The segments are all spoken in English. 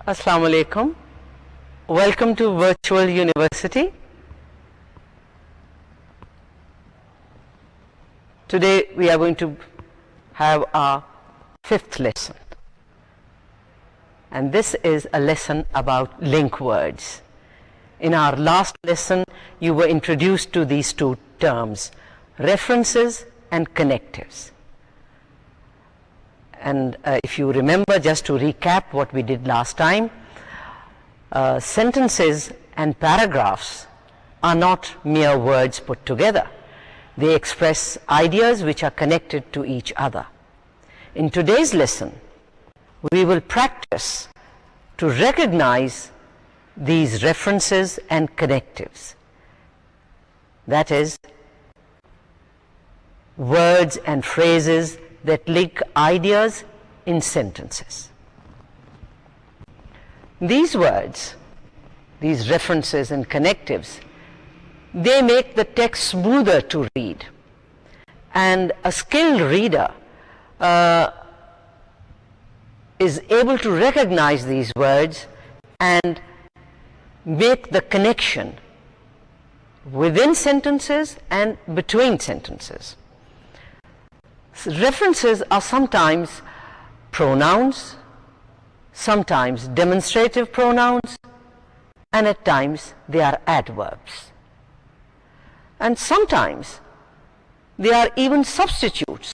Assalamu alaikum. Welcome to Virtual University. Today we are going to have our fifth lesson, and this is a lesson about link words. In our last lesson you were introduced to these two terms, references and connectives. And if you remember, just to recap what we did last time, sentences and paragraphs are not mere words put together. They express ideas which are connected to each other. In today's lesson, we will practice to recognize these references and connectives. That is, words and phrases that link ideas in sentences. These words, these references and connectives, they make the text smoother to read, and a skilled reader is able to recognize these words and make the connection within sentences and between sentences. References are sometimes pronouns, sometimes demonstrative pronouns, and at times they are adverbs. And sometimes they are even substitutes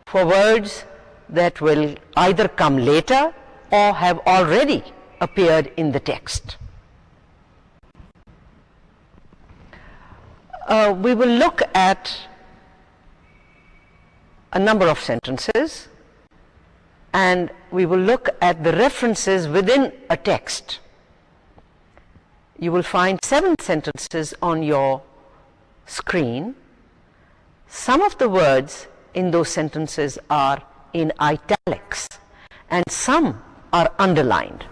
for words that will either come later or have already appeared in the text. We will look at a number of sentences, and we will look at the references within a text. You will find 7 sentences on your screen. Some of the words in those sentences are in italics and some are underlined.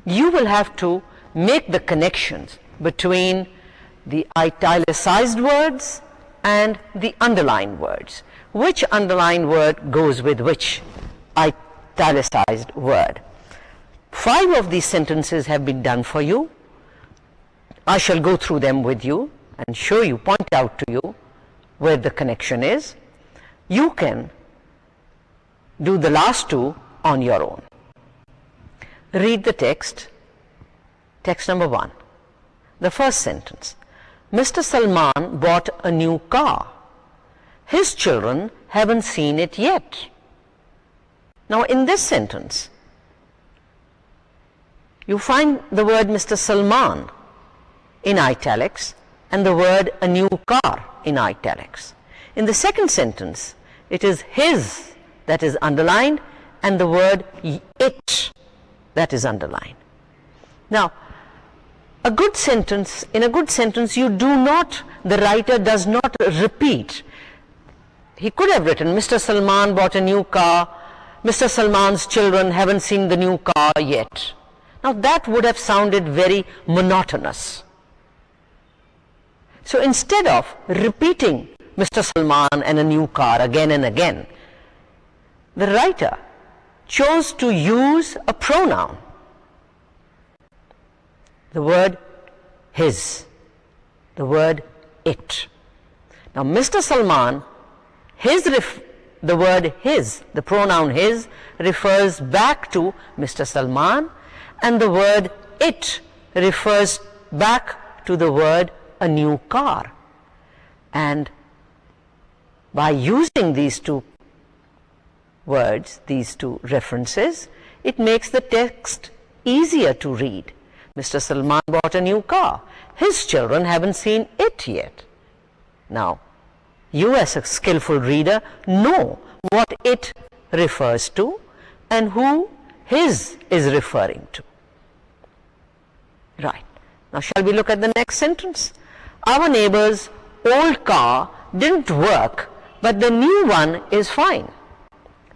You will have to make the connections between the italicized words and the underlined words. Which underlined word goes with which italicized word? 5 of these sentences have been done for you. I shall go through them with you and show you, point out to you where the connection is. You can do the last 2 on your own. Read the text. Text number 1. The first sentence. Mr. Salman bought a new car. His children haven't seen it yet. Now in this sentence, you find the word Mr. Salman in italics and the word a new car in italics. In the second sentence, it is his that is underlined and the word it that is underlined. Now, in a good sentence, the writer does not repeat. He could have written, Mr. Salman bought a new car, Mr. Salman's children haven't seen the new car yet. Now that would have sounded very monotonous. So instead of repeating Mr. Salman and a new car again and again, the writer chose to use a pronoun, the word his, the word it. Now Mr. Salman, the word his, the pronoun his, refers back to Mr. Salman, and the word it refers back to the word a new car. And by using these 2 words, these 2 references, it makes the text easier to read. Mr. Salman bought a new car. His children haven't seen it yet. Now, you as a skillful reader know what it refers to and who his is referring to. Right. Now shall we look at the next sentence? Our neighbor's old car didn't work, but the new one is fine.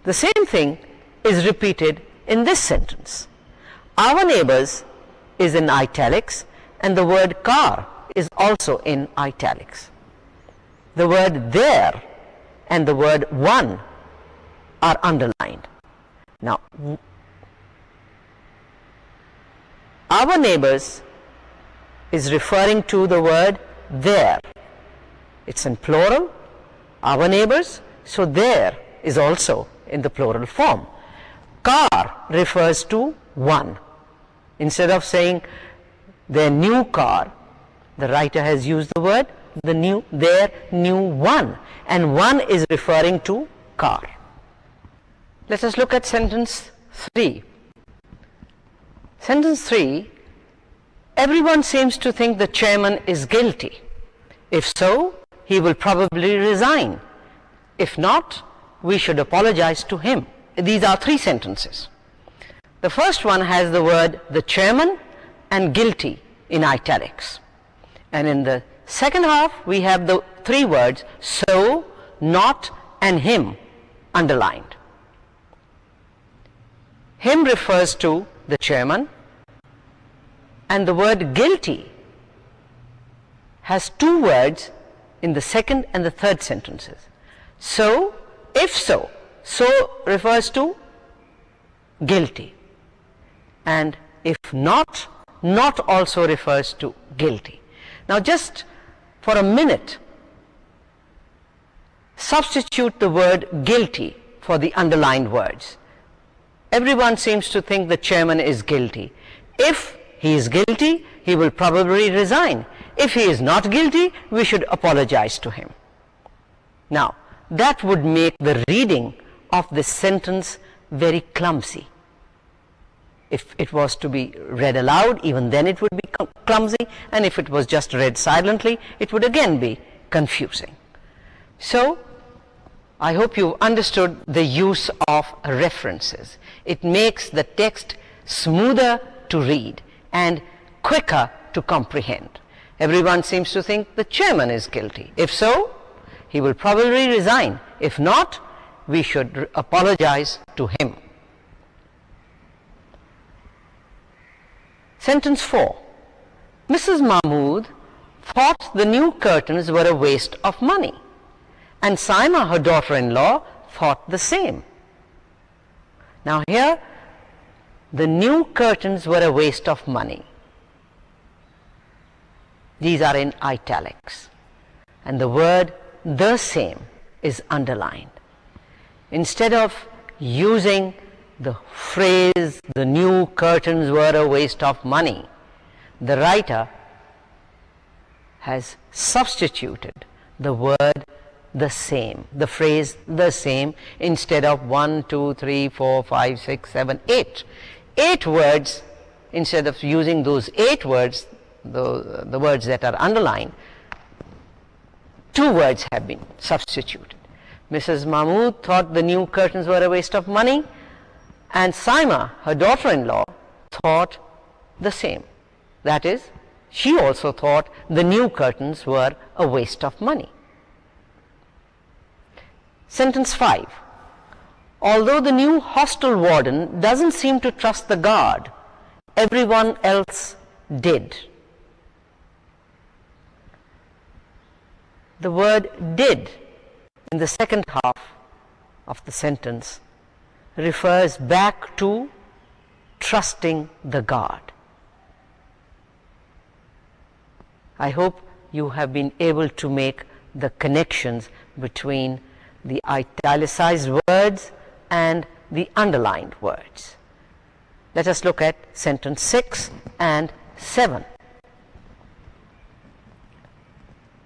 The same thing is repeated in this sentence. Our neighbor's is in italics and the word car is also in italics. The word their and the word one are underlined. Now our neighbors is referring to the word their. It's in plural, our neighbors, so their is also in the plural form. Car refers to one. Instead of saying their new car, the writer has used the word their new one, and one is referring to car. Let us look at sentence 3. Sentence 3, everyone seems to think the chairman is guilty. If so, he will probably resign. If not, we should apologize to him. These are 3 sentences. The first one has the word the chairman and guilty in italics. And in the second half, we have the 3 words so, not, and him underlined. Him refers to the chairman, and the word guilty has 2 words in the second and the third sentences. So, if so, so refers to guilty, and if not, not also refers to guilty. Now just for a minute, substitute the word guilty for the underlined words. Everyone seems to think the chairman is guilty. If he is guilty, he will probably resign. If he is not guilty, we should apologize to him. Now, that would make the reading of this sentence very clumsy. If it was to be read aloud, even then it would be clumsy, and if it was just read silently, it would again be confusing. So, I hope you understood the use of references. It makes the text smoother to read and quicker to comprehend. Everyone seems to think the chairman is guilty. If so, he will probably resign. If not, we should apologize to him. Sentence 4. Mrs. Mahmood thought the new curtains were a waste of money, and Saima, her daughter-in-law, thought the same. Now here, the new curtains were a waste of money. These are in italics, and the word the same is underlined. Instead of using the phrase the new curtains were a waste of money, the writer has substituted the word the same, the phrase the same, instead of 1, 2, 3, 4, 5, 6, 7, 8. 8 words, instead of using those 8 words, the words that are underlined, 2 words have been substituted. Mrs. Mahmood thought the new curtains were a waste of money, and Saima, her daughter-in-law, thought the same. That is, she also thought the new curtains were a waste of money. Sentence 5. Although the new hostel warden doesn't seem to trust the guard, everyone else did. The word did in the second half of the sentence refers back to trusting the guard. I hope you have been able to make the connections between the italicized words and the underlined words. Let us look at sentence 6 and 7.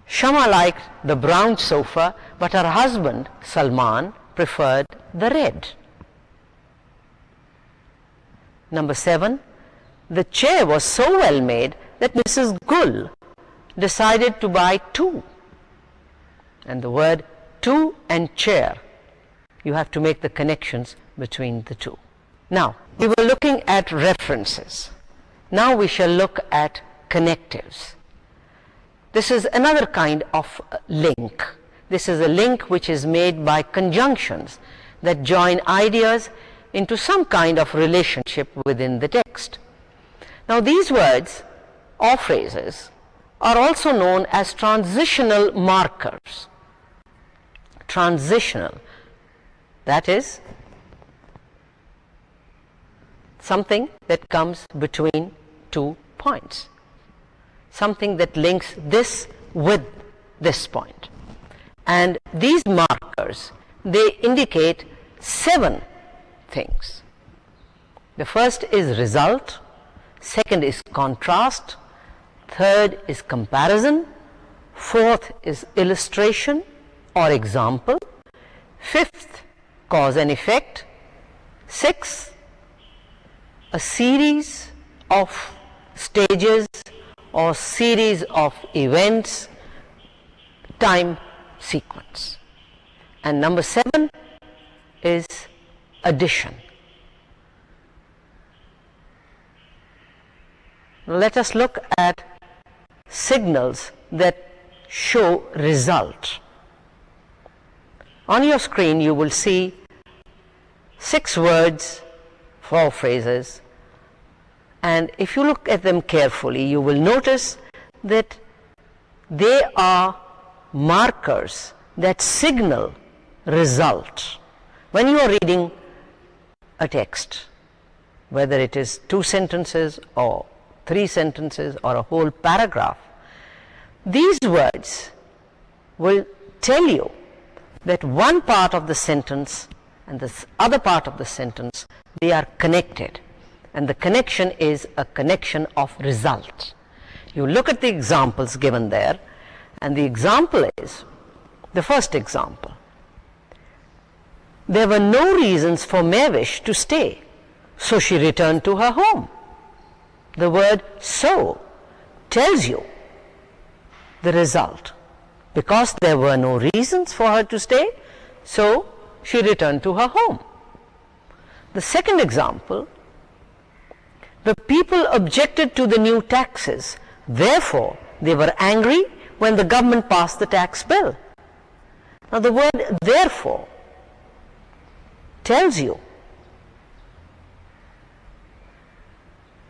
Shama liked the brown sofa, but her husband, Salman, preferred the red. Number 7. The chair was so well made that Mrs. Gul decided to buy 2. And the word 2 and chair, you have to make the connections between the 2. Now, we were looking at references. Now we shall look at connectives. This is another kind of link. This is a link which is made by conjunctions that join ideas into some kind of relationship within the text. Now these words or phrases are also known as transitional markers. Transitional, that is something that comes between 2 points. Something that links this with this point. And these markers, they indicate 7 things. The first is result, second is contrast, third is comparison, fourth is illustration or example, fifth, cause and effect, sixth, a series of stages or series of events, time sequence. And number 7 is addition. Let us look at signals that show result. On your screen you will see 6 words, 4 phrases, and if you look at them carefully you will notice that they are markers that signal result. When you are reading a text, whether it is 2 sentences or 3 sentences or a whole paragraph, these words will tell you that one part of the sentence and this other part of the sentence, they are connected, and the connection is a connection of result. You look at the examples given there, and the example is, the first example, there were no reasons for Mavish to stay, so she returned to her home. The word so tells you the result. Because there were no reasons for her to stay, so she returned to her home. The second example, the people objected to the new taxes, therefore they were angry when the government passed the tax bill. Now the word therefore tells you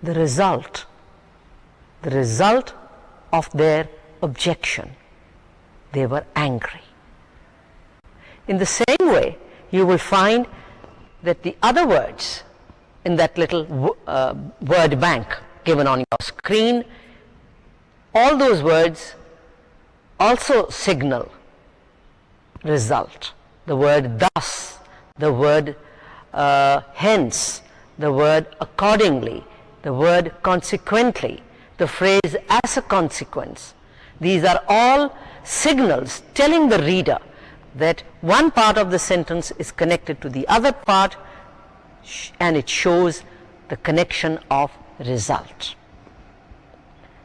the result of their objection. They were angry. In the same way, you will find that the other words in that little word bank given on your screen, all those words also signal result. The word thus, the word hence, the word accordingly, the word consequently, the phrase as a consequence. These are all signals telling the reader that one part of the sentence is connected to the other part, and it shows the connection of result.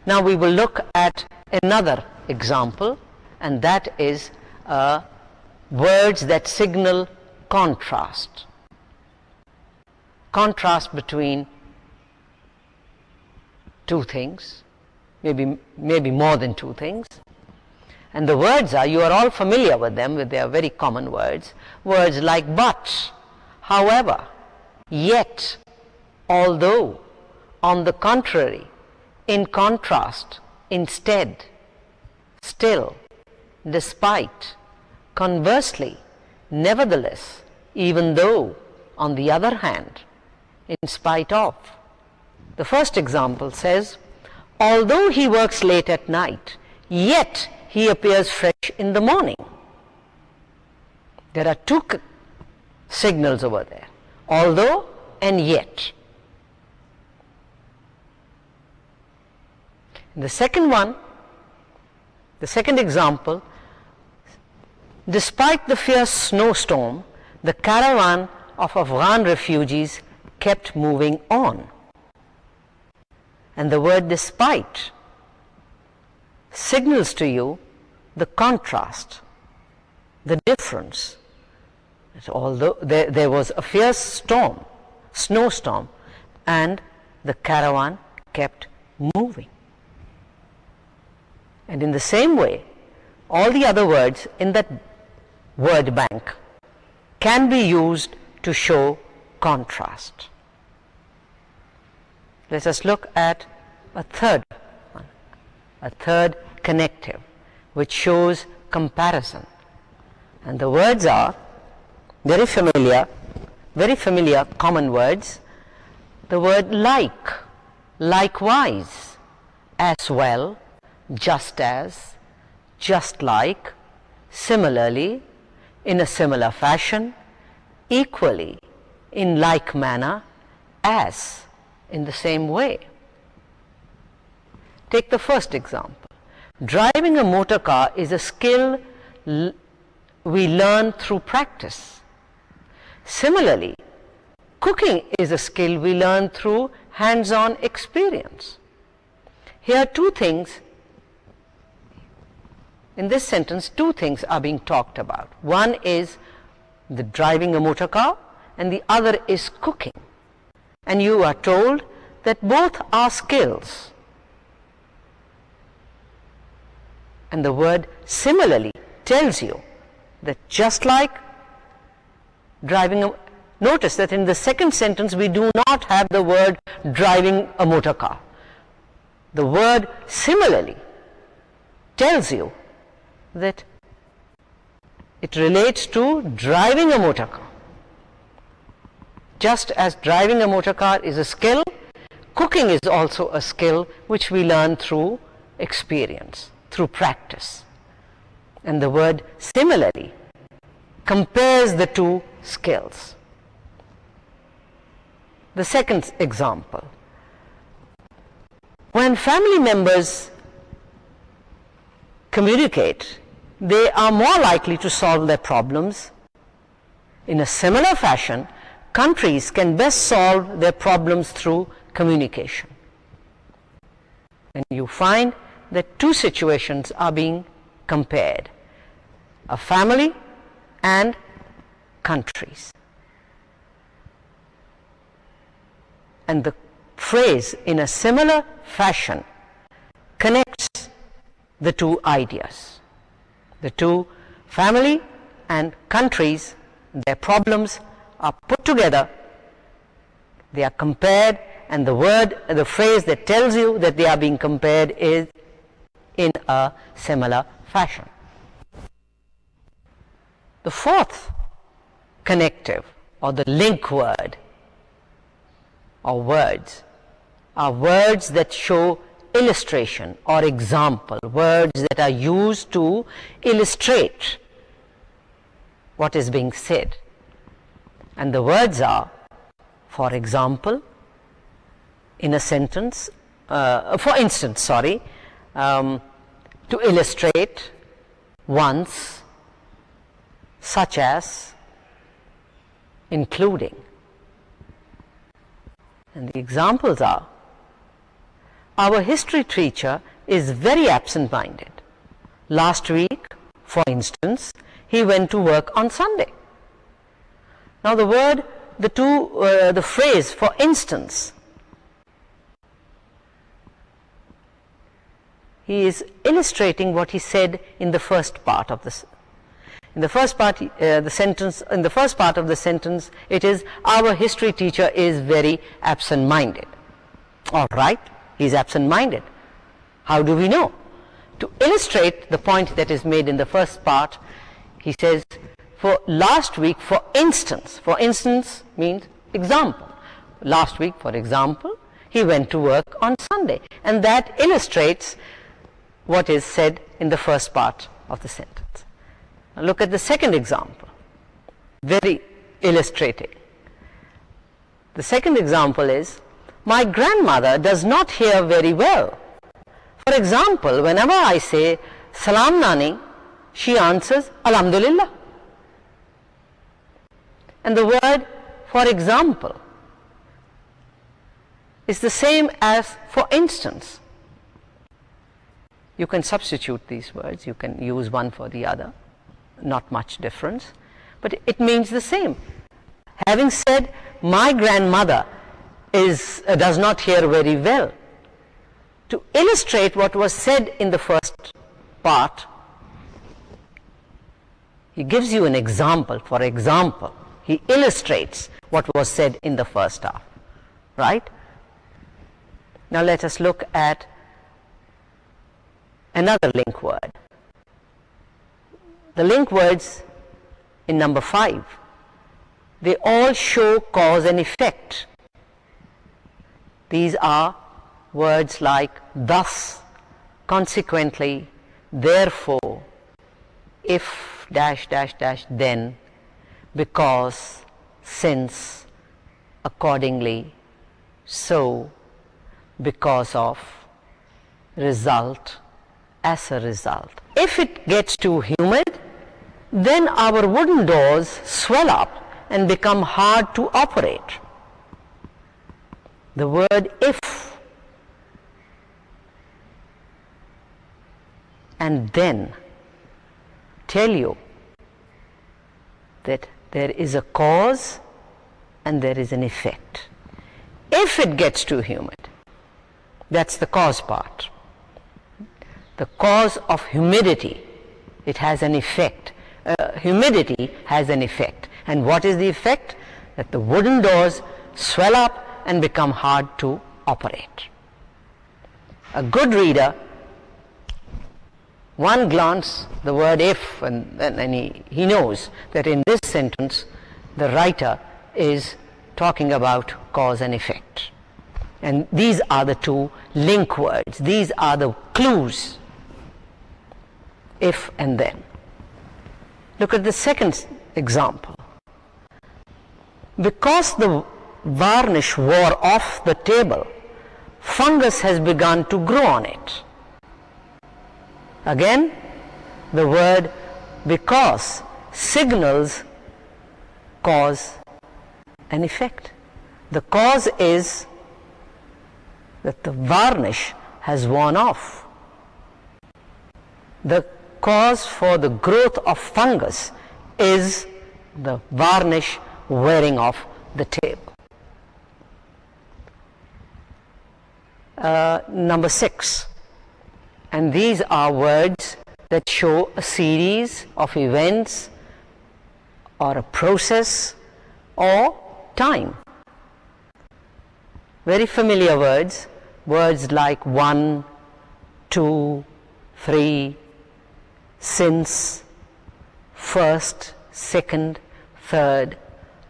Now we will look at another example, and that is words that signal contrast. Contrast between 2 things, maybe more than 2 things. And the words are, you are all familiar with them, they are very common words. Words like but, however, yet, although, on the contrary, in contrast, instead, still, despite, conversely, nevertheless, even though, on the other hand, in spite of. The first example says, although he works late at night, yet he appears fresh in the morning. There are 2 signals over there, although and yet. The second one, the second example, despite the fierce snowstorm, the caravan of Afghan refugees kept moving on. And the word despite signals to you the contrast, the difference. Although there was a fierce snowstorm, and the caravan kept moving. And in the same way, all the other words in that word bank can be used to show contrast. Let us look at a third one, a third connective, which shows comparison. And the words are very familiar common words. The word like, likewise, as well, just as, just like, similarly, in a similar fashion, equally, in like manner, as, in the same way. Take the first example. Driving a motor car is a skill we learn through practice. Similarly, cooking is a skill we learn through hands-on experience. Here two things, in this sentence, two things are being talked about. One is the driving a motor car and the other is cooking. And you are told that both are skills. And the word similarly tells you that just like driving a... Notice that in the second sentence we do not have the word driving a motor car. The word similarly tells you that it relates to driving a motor car. Just as driving a motor car is a skill, cooking is also a skill which we learn through experience, through practice. And the word similarly compares the two skills. The second example. When family members communicate, they are more likely to solve their problems. In a similar fashion, countries can best solve their problems through communication. And you find that two situations are being compared: a family and countries. And the phrase "in a similar fashion" connects the two ideas. The two, family and countries, their problems are put together, they are compared, and the phrase that tells you that they are being compared is "in a similar fashion." The fourth connective, or the link word, or words, are words that show illustration or example, words that are used to illustrate what is being said. And the words are, for example, in a sentence, for instance, to illustrate, once, such as, including. And the examples are: our history teacher is very absent-minded. Last week, for instance, he went to work on Sunday. Now the phrase "for instance," he is illustrating what he said in the first part of this. In the first part, in the first part of the sentence, it is "our history teacher is very absent-minded." All right, he is absent-minded. How do we know? To illustrate the point that is made in the first part, he says, for last week, for instance. For instance means example. Last week, for example, he went to work on Sunday. And that illustrates what is said in the first part of the sentence. Now look at the second example. Very illustrating. The second example is, my grandmother does not hear very well. For example, whenever I say "Salam Nani," she answers "Alhamdulillah." And the word "for example" is the same as "for instance." You can substitute these words, you can use one for the other, not much difference, but it means the same. Having said my grandmother does not hear very well, to illustrate what was said in the first part, he gives you an example. For example, he illustrates what was said in the first half, right? Now let us look at another link word. The link words in number 5, they all show cause and effect. These are words like thus, consequently, therefore, if, dash, dash, dash, then, because, since, accordingly, so, because of, result, as a result. If it gets too humid, then our wooden doors swell up and become hard to operate. The word if and then tell you that there is a cause and there is an effect. If it gets too humid, that's the cause part. The cause of humidity, it has an effect. Humidity has an effect. And what is the effect? That the wooden doors swell up and become hard to operate. A good reader, one glance, the word if, and he knows that in this sentence the writer is talking about cause and effect. And these are the two link words. These are the clues. If and then. Look at the second example. Because the varnish wore off the table, fungus has begun to grow on it. Again, the word because signals cause and effect. The cause is that the varnish has worn off. The cause for the growth of fungus is the varnish wearing off the table. Number 6, and these are words that show a series of events or a process or time. Very familiar words, words like 1, 2, 3, since, first, second, third,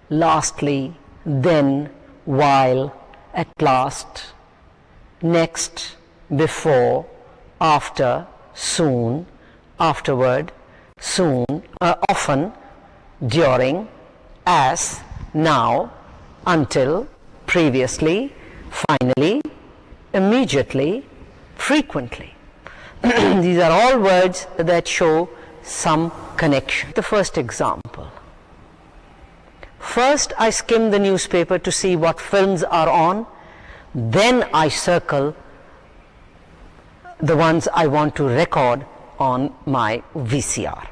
lastly, then, while, at last, next, before, after, soon, afterward, soon, often, during, as, now, until, previously, finally, immediately, frequently. These are all words that show some connection. The first example. First, I skim the newspaper to see what films are on. Then I circle the ones I want to record on my VCR.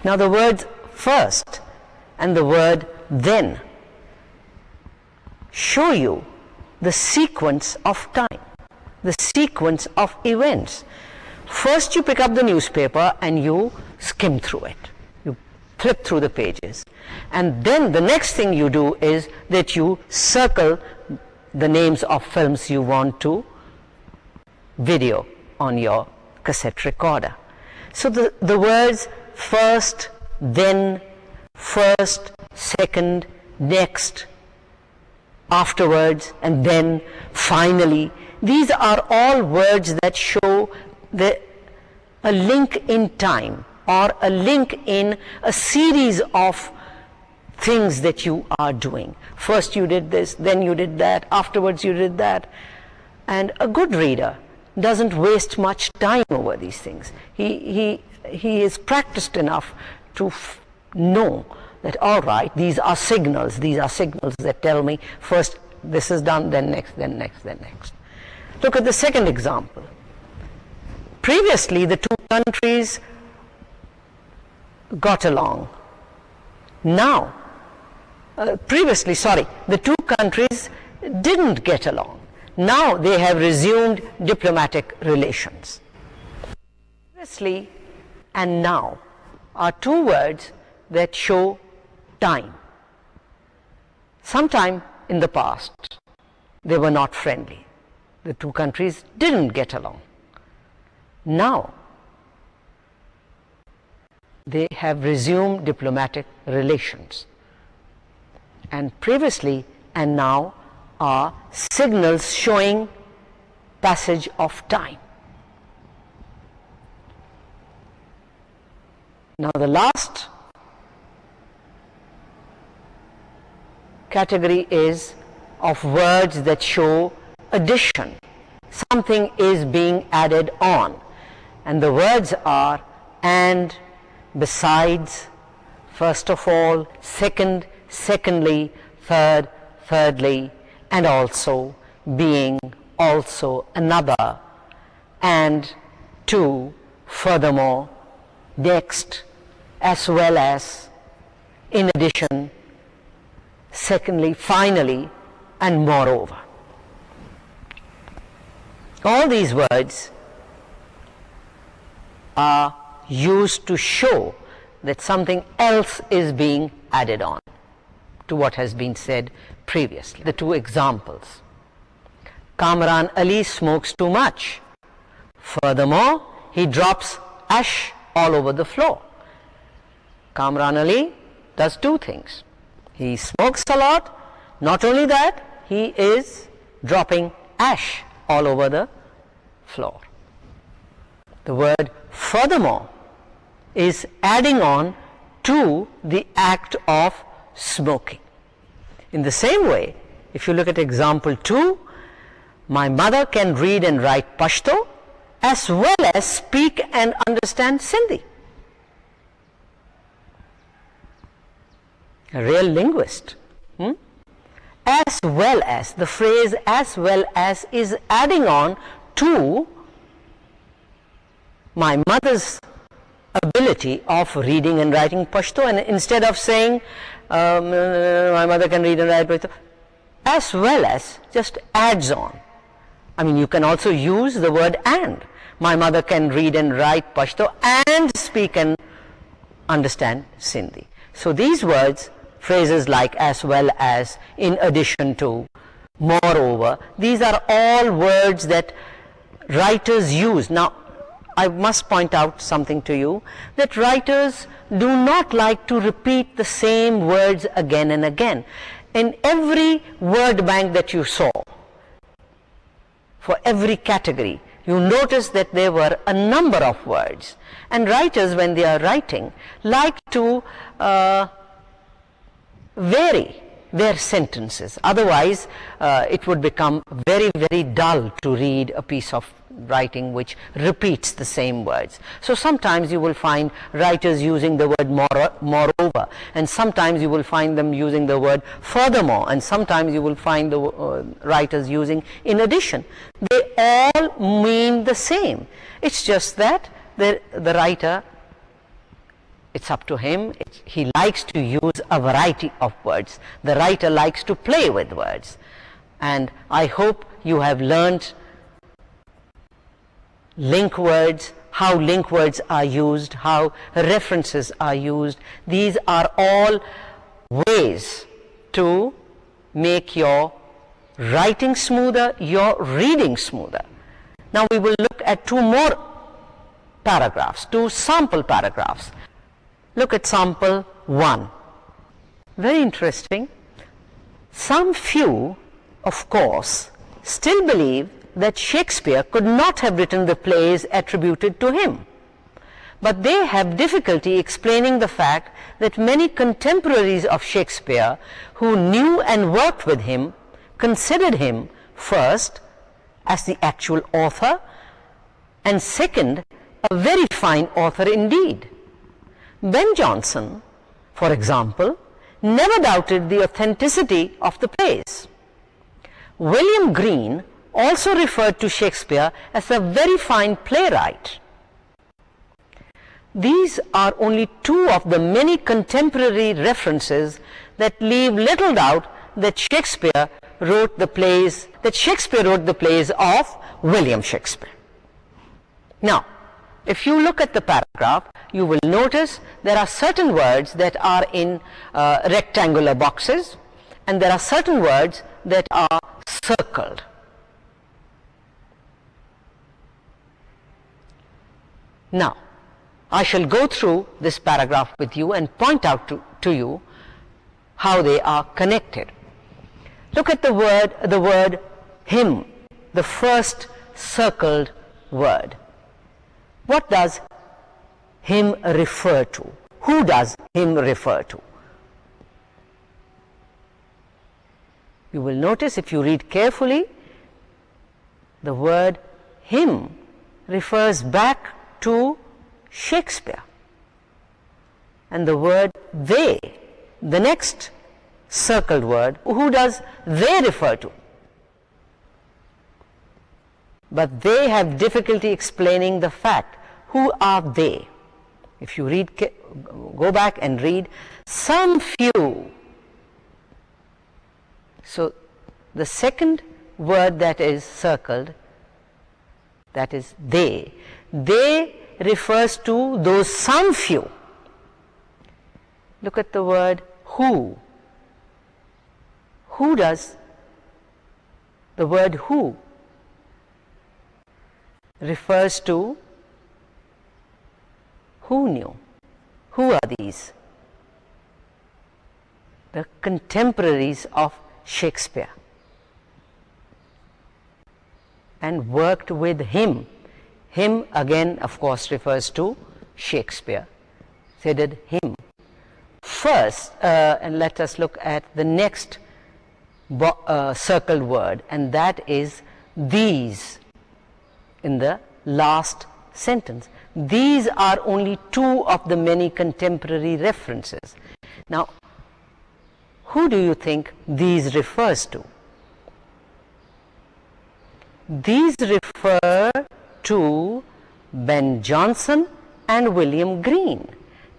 Now the words first and the word then show you the sequence of time, the sequence of events. First you pick up the newspaper and you skim through it. You flip through the pages. And then the next thing you do is that you circle the names of films you want to video on your cassette recorder. So the words first, then, first, second, next, afterwards, and then, finally, these are all words that show a link in time or a link in a series of things that you are doing. First you did this, then you did that, afterwards you did that. And a good reader doesn't waste much time over these things. He is practiced enough to know that, all right, these are signals that tell me first this is done, then next, then next, then next. Look at the second example. Previously, the two countries got along. Now, the two countries didn't get along. Now they have resumed diplomatic relations. Previously and now are two words that show time. Sometime in the past, they were not friendly. The two countries didn't get along. Now, they have resumed diplomatic relations. And previously and now are signals showing passage of time. Now the last category is of words that show addition. Something is being added on, and the words are and, besides, first of all, second, secondly, third, thirdly, and also, being, also, another, and, to, furthermore, next, as well as, in addition, secondly, finally, and moreover. All these words are used to show that something else is being added on to what has been said previously. The two examples. Kamran Ali smokes too much. Furthermore, he drops ash all over the floor. Kamran Ali does two things. He smokes a lot. Not only that, he is dropping ash all over the floor. The word furthermore is adding on to the act of smoking. In the same way, if you look at example 2, my mother can read and write Pashto as well as speak and understand Sindhi. A real linguist. As well as, the phrase as well as is adding on to my mother's ability of reading and writing Pashto, and instead of saying my mother can read and write Pashto, as well as just adds on. I mean, you can also use the word and. My mother can read and write Pashto and speak and understand Sindhi. So these words, phrases like as well as, in addition to, moreover, these are all words that writers use. Now, I must point out something to you, that writers do not like to repeat the same words again and again. In every word bank that you saw, for every category, you notice that there were a number of words. And writers, when they are writing, like to vary their sentences. Otherwise, it would become very, very dull to read a piece of writing which repeats the same words. So sometimes you will find writers using the word moreover, and sometimes you will find them using the word furthermore, and sometimes you will find the writers using in addition. They all mean the same. It's just that the writer, it's up to him. He likes to use a variety of words. The writer likes to play with words. And I hope you have learned link words, how link words are used, how references are used. These are all ways to make your writing smoother, your reading smoother. Now we will look at two more paragraphs, two sample paragraphs. Look at sample 1. Very interesting. Some few, of course, still believe that Shakespeare could not have written the plays attributed to him. But they have difficulty explaining the fact that many contemporaries of Shakespeare who knew and worked with him considered him first as the actual author, and second, a very fine author indeed. Ben Jonson, for example, never doubted the authenticity of the plays. William Greene also referred to Shakespeare as a very fine playwright. These are only two of the many contemporary references that leave little doubt that Shakespeare wrote the plays of William Shakespeare. Now, if you look at the paragraph, you will notice there are certain words that are in rectangular boxes, and there are certain words that are circled. Now, I shall go through this paragraph with you and point out to you how they are connected. Look at the word him, the first circled word. What does him refer to? Who does him refer to? You will notice, if you read carefully, the word him refers back to Shakespeare, and the word they, the next circled word, who does they refer to? But they have difficulty explaining the fact. Who are they? If you read, go back and read, some few. So the second word that is circled, that is they refers to those some few. Look at the word who. Who does the word who refers to? Who knew? Who are these? The contemporaries of Shakespeare, and worked with him. Him again, of course, refers to Shakespeare. They did him. First, and let us look at the next circled word, and that is these in the last sentence. These are only two of the many contemporary references. Now, who do you think these refers to? These refer to Ben Jonson and William Green.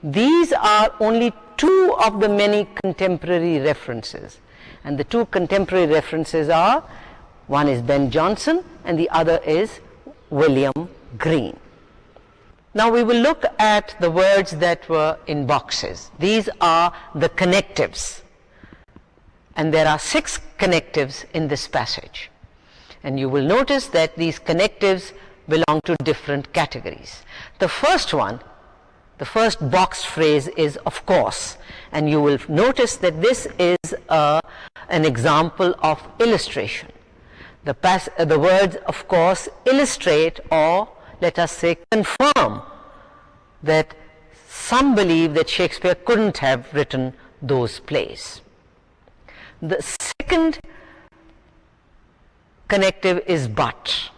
These are only two of the many contemporary references. And the two contemporary references are, one is Ben Jonson and the other is William Green. Now we will look at the words that were in boxes. These are the connectives. And there are 6 connectives in this passage. And you will notice that these connectives belong to different categories. The first one, the first boxed phrase is of course. And you will notice that this is an example of illustration. The words of course illustrate, or let us say confirm, that some believe that Shakespeare couldn't have written those plays. The second connective is but,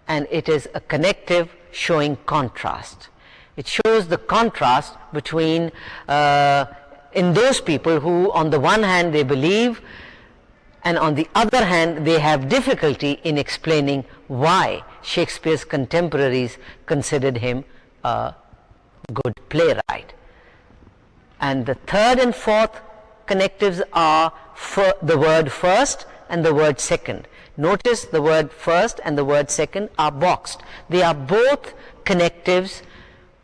and it is a connective showing contrast. It shows the contrast between in those people who on the one hand they believe, and on the other hand they have difficulty in explaining why Shakespeare's contemporaries considered him a good playwright. And the third and fourth connectives are for the word first and the word second. Notice the word first and the word second are boxed. They are both connectives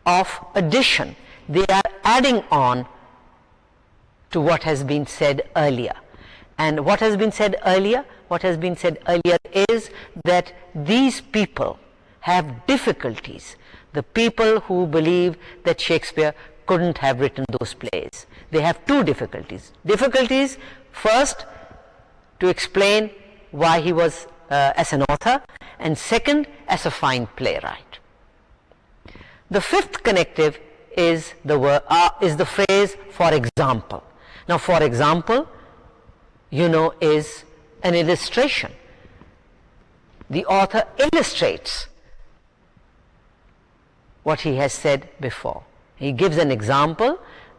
of addition. They are adding on to what has been said earlier. And what has been said earlier? What has been said earlier is that these people have difficulties. The people who believe that Shakespeare couldn't have written those plays. They have two difficulties. Difficulties, first, to explain why he was as an author, and second, as a fine playwright. The fifth connective is the phrase for example. Now, for example, you know, is an illustration. The author illustrates what he has said before. He gives an example,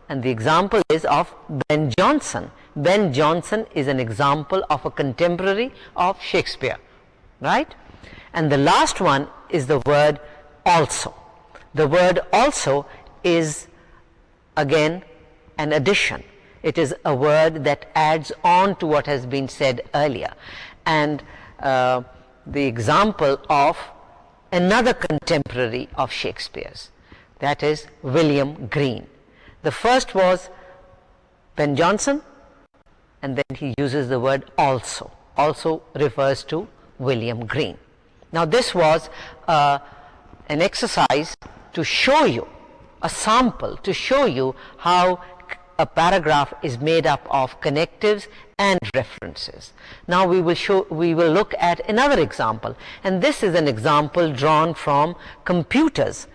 and the example is of Ben Jonson. Ben Jonson is an example of a contemporary of Shakespeare, right? And the last one is the word also. The word also is again an addition. It is a word that adds on to what has been said earlier. And the example of another contemporary of Shakespeare's, that is William Green. The first was Ben Jonson, and then he uses the word also. Also refers to William Green. Now this was an exercise to show you, a sample to show you how a paragraph is made up of connectives and references. Now we will look at another example, and this is an example drawn from computers,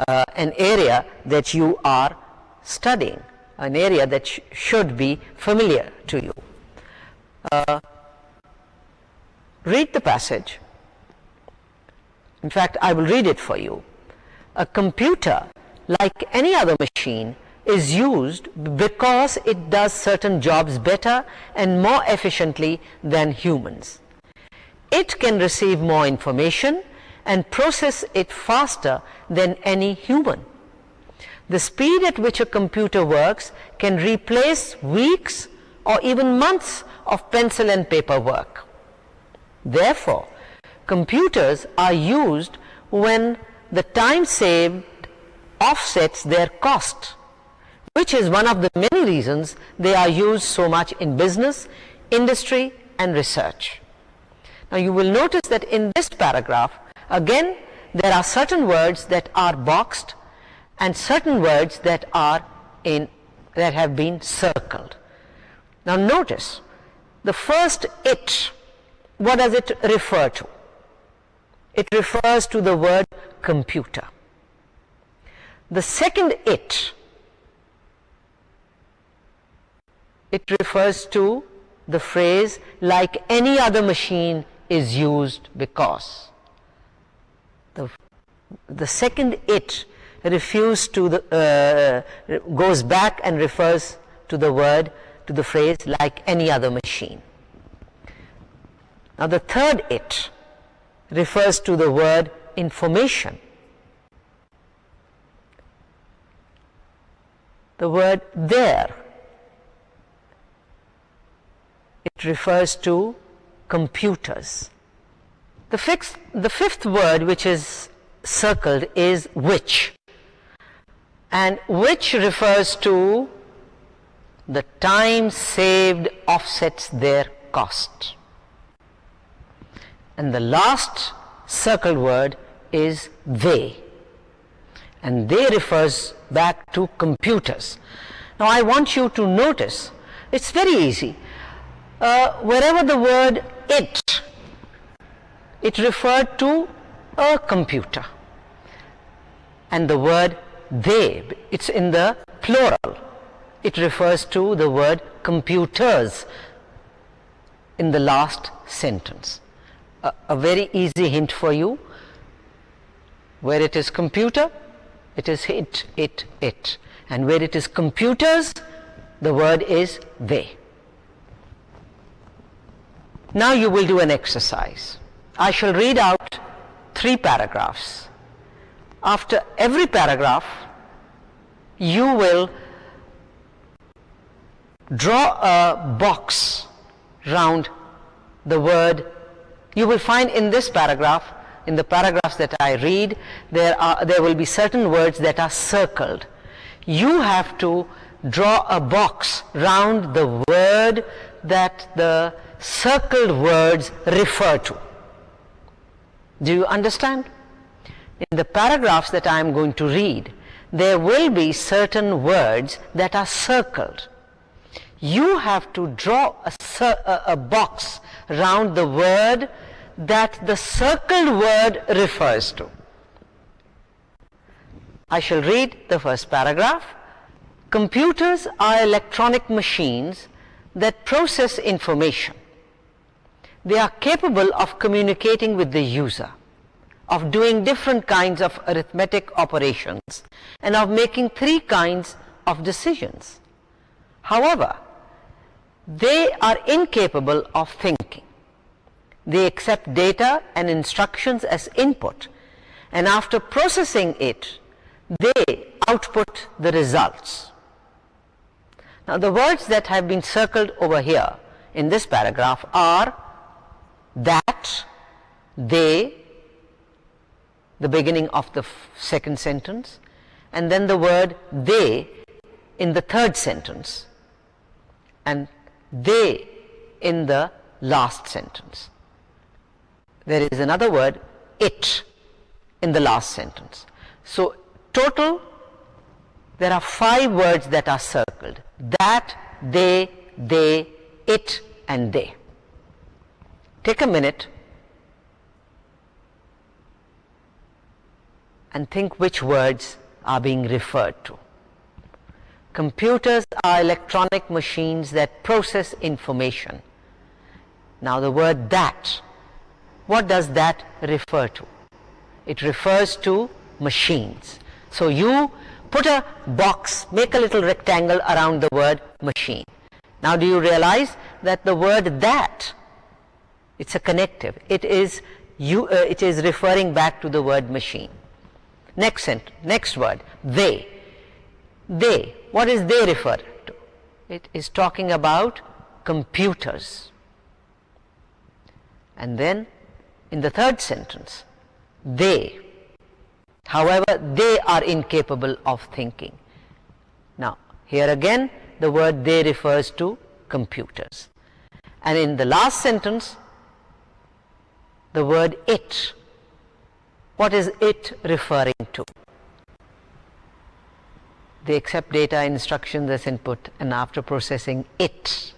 an area that you are studying, an area that should be familiar to you. Read the passage. In fact, I will read it for you. A computer, like any other machine, is used because it does certain jobs better and more efficiently than humans. It can receive more information and process it faster than any human. The speed at which a computer works can replace weeks or even months of pencil and paper work. Therefore, computers are used when the time saved offsets their cost, which is one of the many reasons they are used so much in business, industry, and research. Now you will notice that in this paragraph, again, there are certain words that are boxed and certain words that have been circled. Now notice, the first it, what does it refer to? It refers to the word computer. The second it refers to the phrase like any other machine is used because. The second it refers to goes back and refers to the phrase like any other machine. Now the third it refers to the word information. The word there, it refers to computers. The fifth word which is circled is which, and which refers to the time saved offsets their cost. And the last circled word is they, and they refers back to computers. Now I want you to notice, it's very easy. Wherever the word it referred to a computer, and the word they, it's in the plural, it refers to the word computers in the last sentence. A very easy hint for you, where it is computer, it is it, and where it is computers, the word is they. Now you will do an exercise. I shall read out 3 paragraphs. After every paragraph, you will draw a box round the word. You will find in this paragraph, in the paragraphs that I read, there will be certain words that are circled. You have to draw a box round the word that the circled words refer to. Do you understand? In the paragraphs that I am going to read, there will be certain words that are circled. You have to draw a box round the word that the circled word refers to. I shall read the first paragraph. Computers are electronic machines that process information. They are capable of communicating with the user, of doing different kinds of arithmetic operations, and of making 3 kinds of decisions. However, they are incapable of thinking. They accept data and instructions as input, and after processing it, they output the results. Now the words that have been circled over here in this paragraph are that, they, the beginning of the second sentence, and then the word they in the third sentence, and they in the last sentence. There is another word, it, in the last sentence. So total there are 5 words that are circled: that, they, it, and they. Take a minute and think which words are being referred to. Computers are electronic machines that process information. Now the word that, what does that refer to? It refers to machines. So you put a box, make a little rectangle around the word machine. Now do you realize that the word that, it's a connective. It is referring back to the word machine. Next word, they. They, what is they refer to? It is talking about computers. And then in the third sentence, they, however, they are incapable of thinking. Now here again the word they refers to computers. And in the last sentence, the word it, what is it referring to? They accept data instructions as input, and after processing it,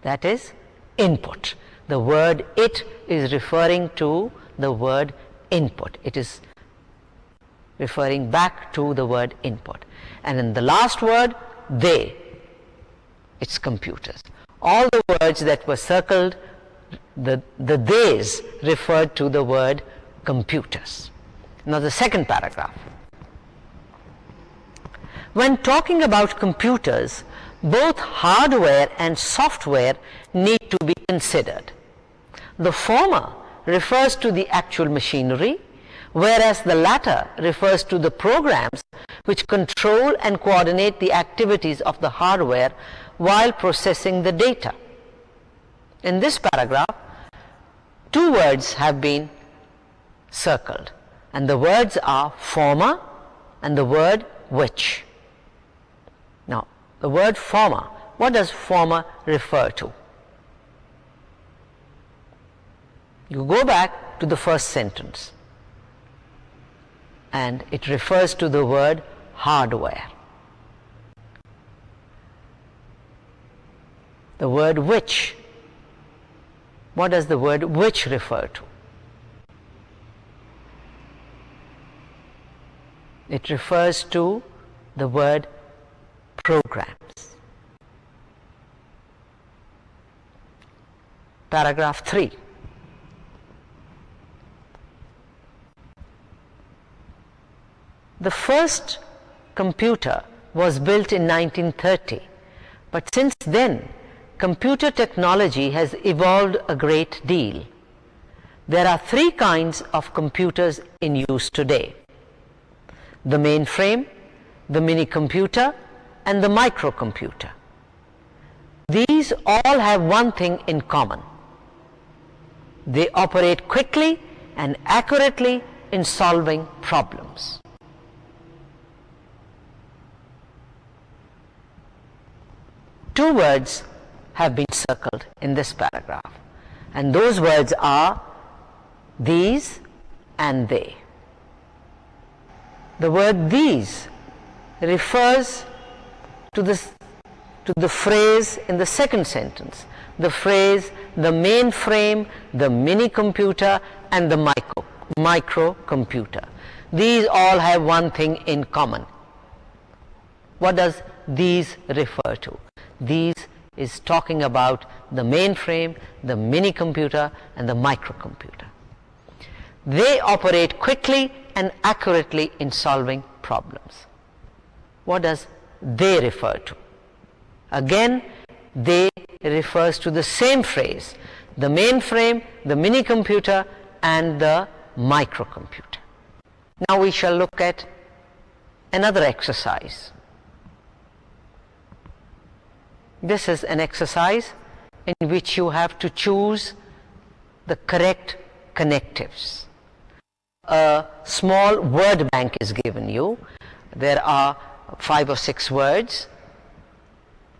that is input. The word it is referring to the word input. It is referring back to the word input. And in the last word, they, it's computers. All the words that were circled, the theys referred to the word computers. Now the second paragraph. When talking about computers, both hardware and software need to be considered. The former refers to the actual machinery, whereas the latter refers to the programs which control and coordinate the activities of the hardware while processing the data. In this paragraph, 2 words have been circled, and the words are former and the word which. Now the word former, what does former refer to? You go back to the first sentence and it refers to the word hardware. The word which, what does the word which refer to? It refers to the word programs. Paragraph 3. The first computer was built in 1930, but since then computer technology has evolved a great deal. There are 3 kinds of computers in use today: the mainframe, the mini computer, and the microcomputer. These all have one thing in common: they operate quickly and accurately in solving problems. Two words have been circled in this paragraph, and those words are these and they. The word these refers to the phrase in the second sentence, the phrase the mainframe, the mini computer, and the microcomputer. These all have one thing in common. What does these refer to? These is talking about the mainframe, the mini computer, and the microcomputer. They operate quickly and accurately in solving problems. What does they refer to? Again, they refers to the same phrase, the mainframe, the mini computer, and the microcomputer. Now we shall look at another exercise. This is an exercise in which you have to choose the correct connectives. A small word bank is given you. There are 5 or 6 words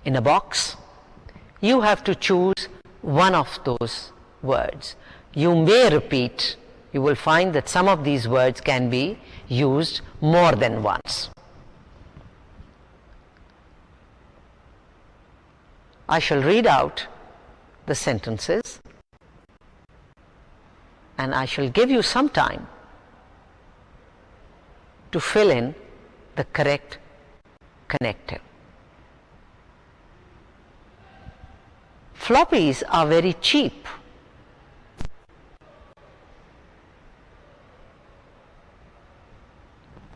in a box. You have to choose one of those words. You may repeat. You will find that some of these words can be used more than once. I shall read out the sentences and I shall give you some time to fill in the correct connective. Floppies are very cheap.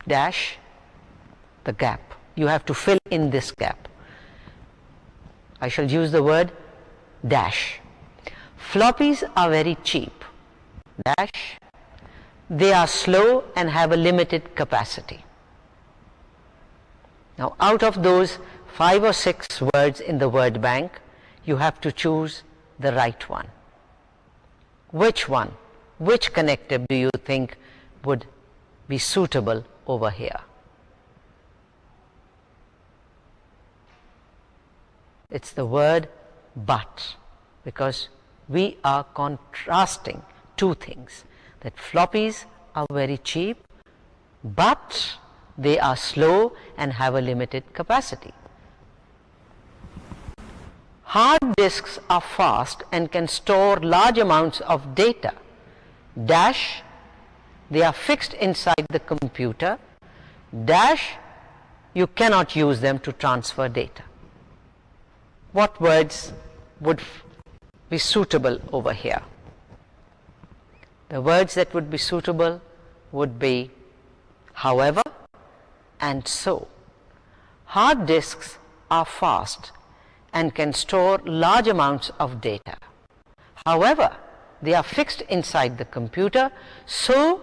Dash the gap. You have to fill in this gap. I shall use the word dash. Floppies are very cheap. Dash. They are slow and have a limited capacity. Now, out of those 5 or 6 words in the word bank, you have to choose the right one. Which one? Which connective do you think would be suitable over here? It's the word but, because we are contrasting two things, that floppies are very cheap, but they are slow and have a limited capacity. Hard disks are fast and can store large amounts of data. Dash, they are fixed inside the computer. Dash, you cannot use them to transfer data. What words would be suitable over here? The words that would be suitable would be however and so. Hard disks are fast and can store large amounts of data. However, they are fixed inside the computer, so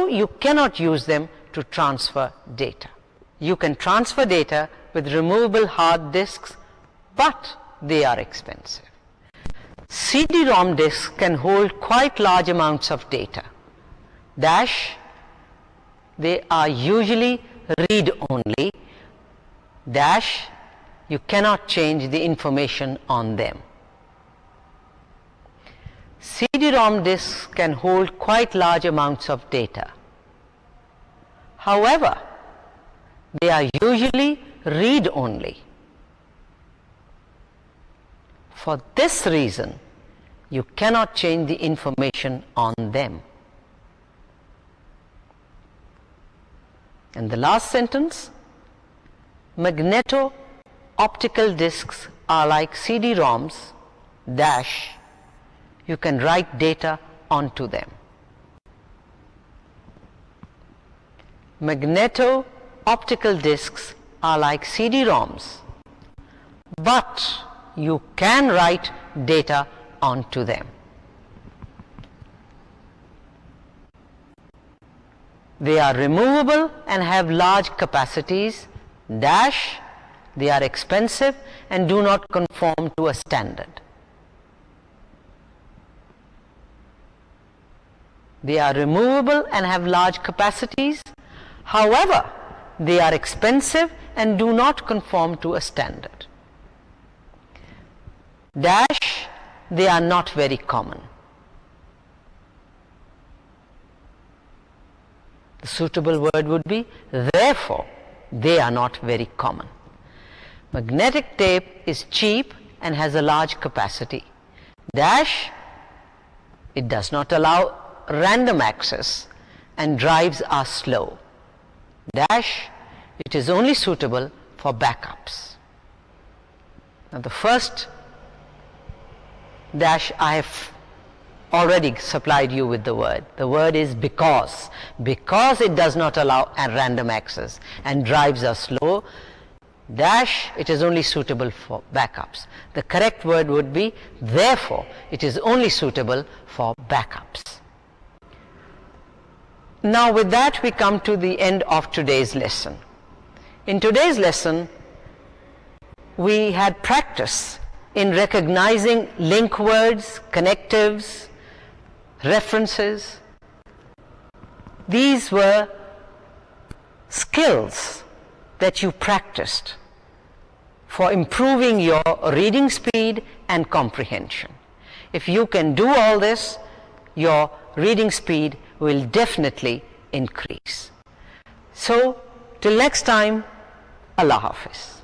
you cannot use them to transfer data. You can transfer data with removable hard disks, but they are expensive. CD-ROM disks can hold quite large amounts of data. Dash, they are usually read-only. Dash, you cannot change the information on them. CD-ROM disks can hold quite large amounts of data. However, they are usually read-only. For this reason, you cannot change the information on them. And the last sentence, magneto-optical disks are like CD-ROMs, dash, you can write data onto them. Magneto-optical disks are like CD-ROMs, but you can write data onto them. They are removable and have large capacities. Dash, they are expensive and do not conform to a standard. They are removable and have large capacities. However, they are expensive and do not conform to a standard. Dash, they are not very common. The suitable word would be therefore, they are not very common. Magnetic tape is cheap and has a large capacity. Dash, it does not allow random access and drives are slow. Dash, it is only suitable for backups. Now the first dash I have already supplied you with the word. The word is because. Because it does not allow a random access and drives are slow, dash, it is only suitable for backups. The correct word would be therefore, it is only suitable for backups. Now with that we come to the end of today's lesson. In today's lesson, we had practice in recognizing link words, connectives, references. These were skills that you practiced for improving your reading speed and comprehension. If you can do all this, your reading speed will definitely increase. So, till next time, Allah Hafiz.